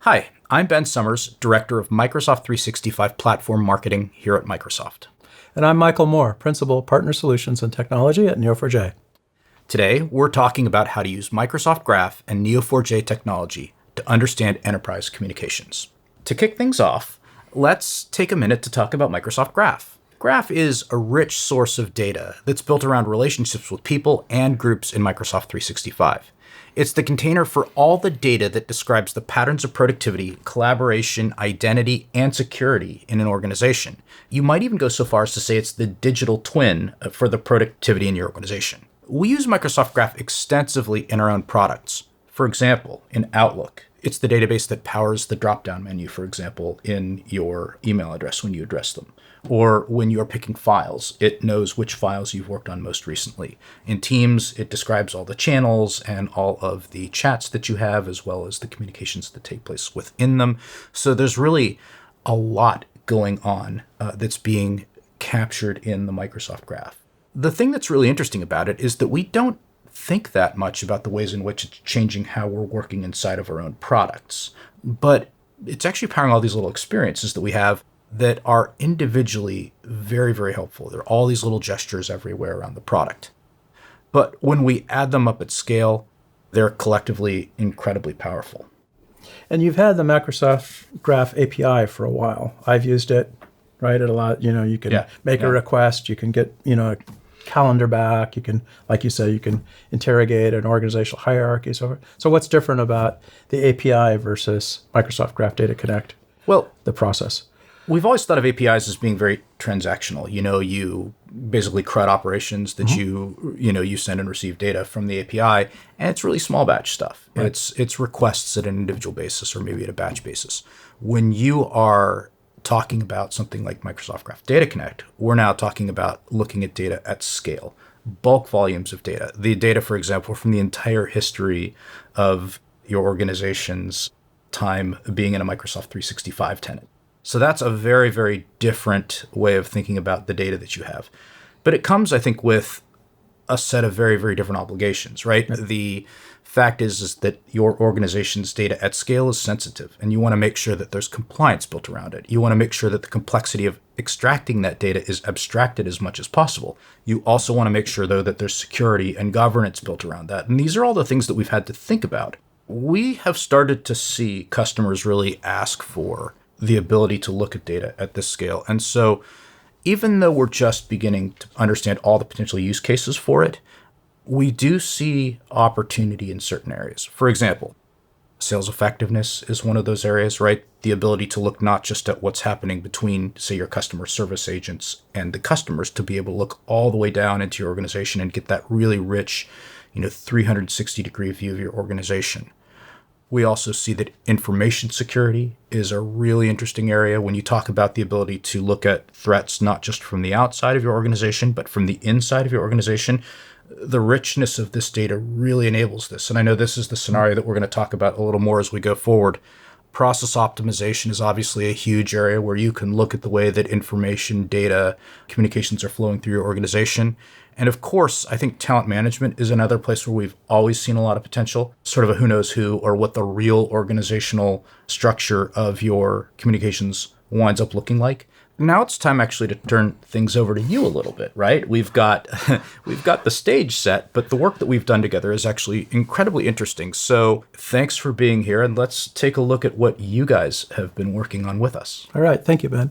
Hi, I'm Ben Summers, Director of Microsoft 365 Platform Marketing here at Microsoft. And I'm Michael Moore, Principal Partner Solutions and Technology at Neo4j. Today, we're talking about how to use Microsoft Graph and Neo4j technology to understand enterprise communications. To kick things off, let's take a minute to talk about Microsoft Graph. Graph is a rich source of data that's built around relationships with people and groups in Microsoft 365. It's the container for all the data that describes the patterns of productivity, collaboration, identity, and security in an organization. You might even go so far as to say it's the digital twin for the productivity in your organization. We use Microsoft Graph extensively in our own products. For example, in Outlook, it's the database that powers the drop-down menu, for example, in your email address when you address them. Or when you're picking files, it knows which files you've worked on most recently. In Teams, it describes all the channels and all of the chats that you have, as well as the communications that take place within them. So there's really a lot going on that's being captured in the Microsoft Graph. The thing that's really interesting about it is that we don't think that much about the ways in which it's changing how we're working inside of our own products. But it's actually powering all these little experiences that we have that are individually very, very helpful. There are all these little gestures everywhere around the product. But when we add them up at scale, they're collectively incredibly powerful. And you've had the Microsoft Graph API for a while. I've used it, right? It allows, you can make a request, you can get, a calendar back, you can, like you say, you can interrogate an organizational hierarchy. So what's different about the API versus Microsoft Graph Data Connect? Well, the process. We've always thought of APIs as being very transactional. You basically CRUD operations that you send and receive data from the API, and it's really small batch stuff. Right. It's requests at an individual basis or maybe at a batch basis. When you are talking about something like Microsoft Graph Data Connect, we're now talking about looking at data at scale, bulk volumes of data. The data, for example, from the entire history of your organization's time being in a Microsoft 365 tenant. So that's a very, very different way of thinking about the data that you have. But it comes, I think, with a set of very, very different obligations, right? Yep. The fact is that your organization's data at scale is sensitive, and you want to make sure that there's compliance built around it. You want to make sure that the complexity of extracting that data is abstracted as much as possible. You also want to make sure, though, that there's security and governance built around that. And these are all the things that we've had to think about. We have started to see customers really ask for the ability to look at data at this scale. And so even though we're just beginning to understand all the potential use cases for it, we do see opportunity in certain areas. For example, sales effectiveness is one of those areas, right? The ability to look not just at what's happening between, say, your customer service agents and the customers, to be able to look all the way down into your organization and get that really rich, 360-degree view of your organization. We also see that information security is a really interesting area when you talk about the ability to look at threats not just from the outside of your organization, but from the inside of your organization. The richness of this data really enables this. And I know this is the scenario that we're going to talk about a little more as we go forward. Process optimization is obviously a huge area where you can look at the way that information, data, communications are flowing through your organization. And of course, I think talent management is another place where we've always seen a lot of potential, sort of a who knows who or what the real organizational structure of your communications winds up looking like. Now it's time actually to turn things over to you a little bit, right? We've got the stage set, but the work that we've done together is actually incredibly interesting. So thanks for being here, and let's take a look at what you guys have been working on with us. All right. Thank you, Ben.